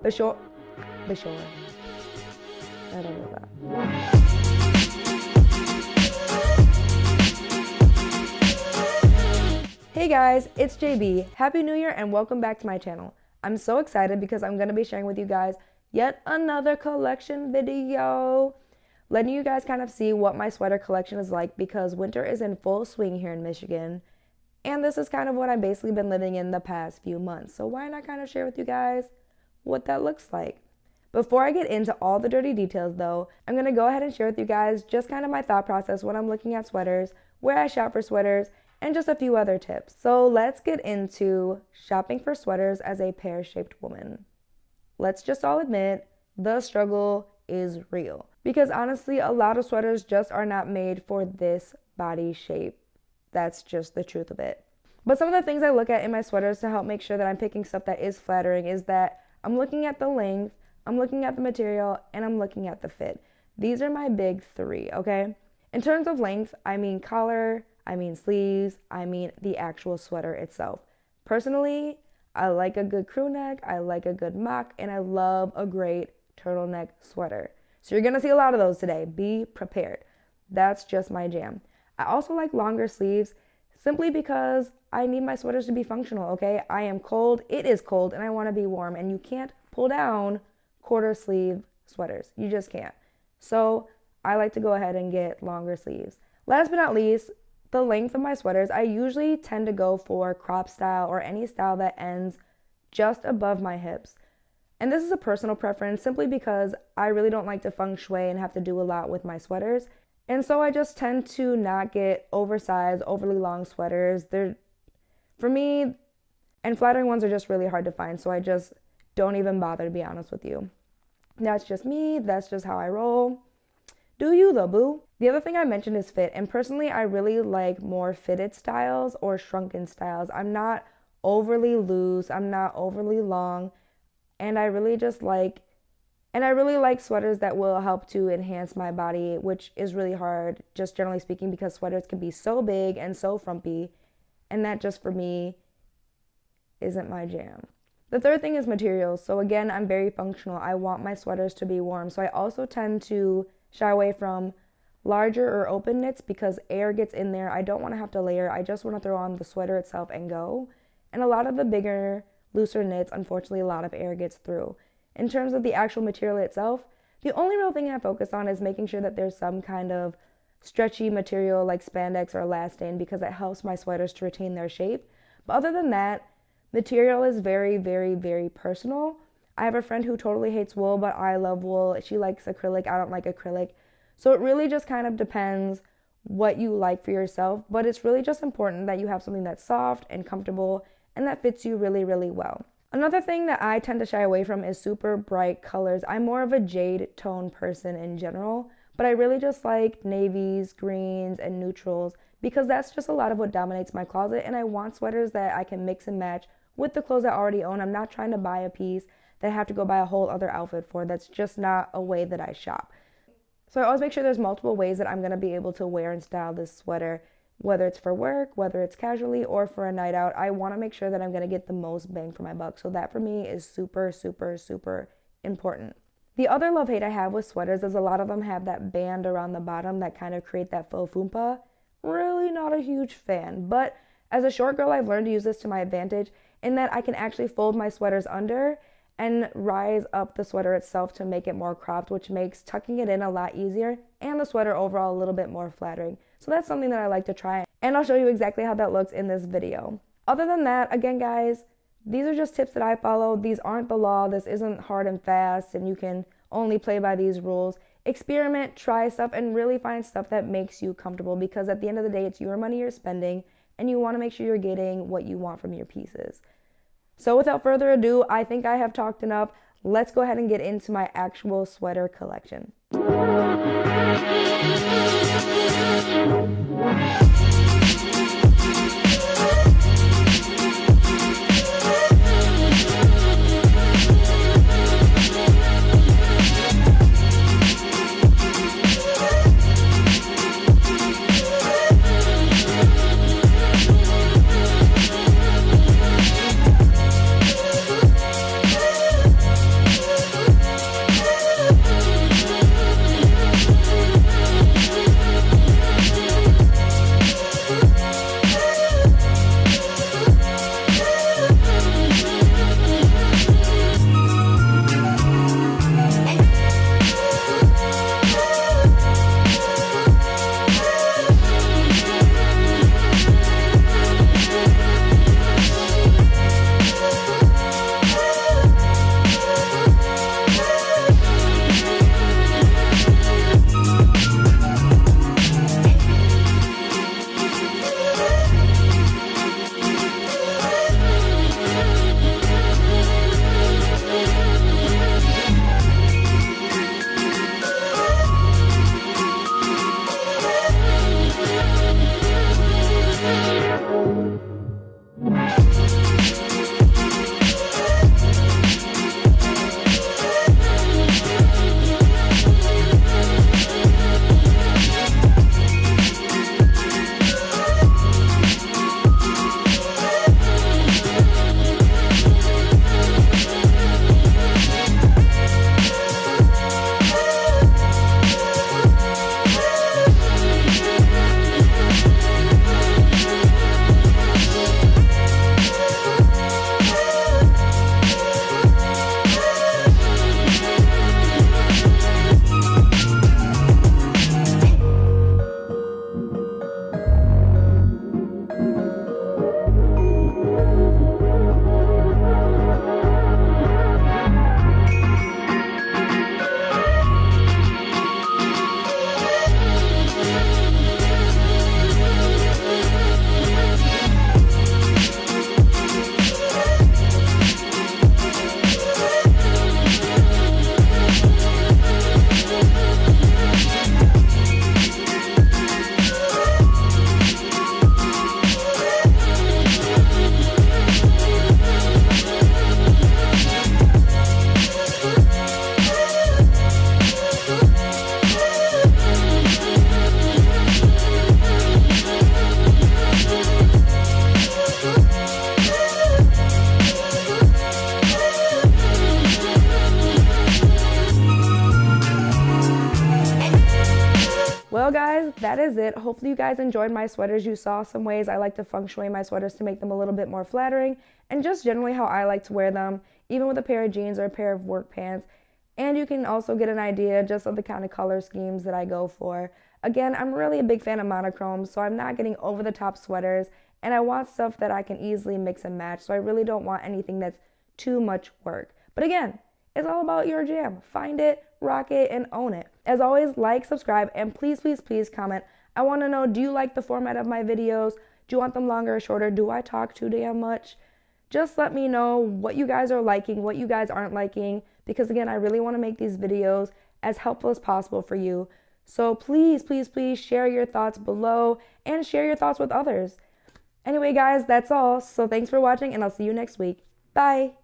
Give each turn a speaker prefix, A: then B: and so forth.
A: Bashore. I don't know that. Hey guys, it's JB. Happy New Year and welcome back to my channel. I'm so excited because I'm going to be sharing with you guys yet another collection video. Letting you guys kind of see what my sweater collection is like because winter is in full swing here in Michigan. And this is kind of what I've basically been living in the past few months. So why not kind of share with you guys what that looks like? Before I get into all the dirty details though, I'm going to go ahead and share with you guys just kind of my thought process when I'm looking at sweaters, where I shop for sweaters, and just a few other tips. So let's get into shopping for sweaters as a pear-shaped woman. Let's just all admit, the struggle is real. Because honestly, a lot of sweaters just are not made for this body shape. That's just the truth of it. But some of the things I look at in my sweaters to help make sure that I'm picking stuff that is flattering is that I'm looking at the length, I'm looking at the material, and I'm looking at the fit. These are my big three, okay? In terms of length, I mean collar, I mean sleeves, I mean the actual sweater itself. Personally, I like a good crew neck, I like a good mock, and I love a great turtleneck sweater. So you're gonna see a lot of those today. Be prepared. That's just my jam. I also like longer sleeves simply because I need my sweaters to be functional, okay? I am cold, it is cold, and I wanna be warm, and you can't pull down quarter sleeve sweaters. You just can't. So I like to go ahead and get longer sleeves. Last but not least, the length of my sweaters, I usually tend to go for crop style or any style that ends just above my hips. And this is a personal preference simply because I really don't like to feng shui and have to do a lot with my sweaters. And so I just tend to not get oversized, overly long sweaters. For me, and flattering ones are just really hard to find, so I just don't even bother, to be honest with you. That's just me. That's just how I roll. Do you though, boo? The other thing I mentioned is fit, and personally, I really like more fitted styles or shrunken styles. I'm not overly loose. I'm not overly long, and I really like sweaters that will help to enhance my body, which is really hard, just generally speaking, because sweaters can be so big and so frumpy, and that just for me isn't my jam. The third thing is materials. So again, I'm very functional. I want my sweaters to be warm. So I also tend to shy away from larger or open knits because air gets in there. I don't want to have to layer. I just want to throw on the sweater itself and go. And a lot of the bigger, looser knits, unfortunately, a lot of air gets through. In terms of the actual material itself, the only real thing I focus on is making sure that there's some kind of stretchy material like spandex or elastane because it helps my sweaters to retain their shape. But other than that, material is very, very, very personal. I have a friend who totally hates wool, but I love wool. She likes acrylic. I don't like acrylic. So it really just kind of depends what you like for yourself. But it's really just important that you have something that's soft and comfortable and that fits you really, really well. Another thing that I tend to shy away from is super bright colors. I'm more of a jade tone person in general, but I really just like navies, greens, and neutrals because that's just a lot of what dominates my closet. And I want sweaters that I can mix and match with the clothes I already own. I'm not trying to buy a piece that I have to go buy a whole other outfit for. That's just not a way that I shop. So I always make sure there's multiple ways that I'm going to be able to wear and style this sweater, whether it's for work, whether it's casually, or for a night out. I want to make sure that I'm going to get the most bang for my buck. So that for me is super, super, super important. The other love-hate I have with sweaters is a lot of them have that band around the bottom that kind of create that faux fupa. Really not a huge fan, but as a short girl, I've learned to use this to my advantage in that I can actually fold my sweaters under and rise up the sweater itself to make it more cropped, which makes tucking it in a lot easier and the sweater overall a little bit more flattering. So that's something that I like to try, and I'll show you exactly how that looks in this video. Other than that, again guys, these are just tips that I follow. These aren't the law. This isn't hard and fast and you can only play by these rules. Experiment, try stuff, and really find stuff that makes you comfortable because at the end of the day, it's your money you're spending and you want to make sure you're getting what you want from your pieces. So without further ado, I think I have talked enough. Let's go ahead and get into my actual sweater collection. guys, that is it. Hopefully you guys enjoyed my sweaters. You saw some ways I like to feng shui my sweaters to make them a little bit more flattering, and just generally how I like to wear them, even with a pair of jeans or a pair of work pants. And you can also get an idea just of the kind of color schemes that I go for. Again, I'm really a big fan of monochrome, so I'm not getting over the top sweaters, and I want stuff that I can easily mix and match, so I really don't want anything that's too much work. But again, it's all about your jam. Find it, rock it, and own it. As always, like, subscribe, and please, please, please comment. I want to know, do you like the format of my videos? Do you want them longer or shorter? Do I talk too damn much? Just let me know what you guys are liking, what you guys aren't liking, because again, I really want to make these videos as helpful as possible for you. So please, please, please share your thoughts below and share your thoughts with others. Anyway, guys, that's all. So thanks for watching, and I'll see you next week. Bye.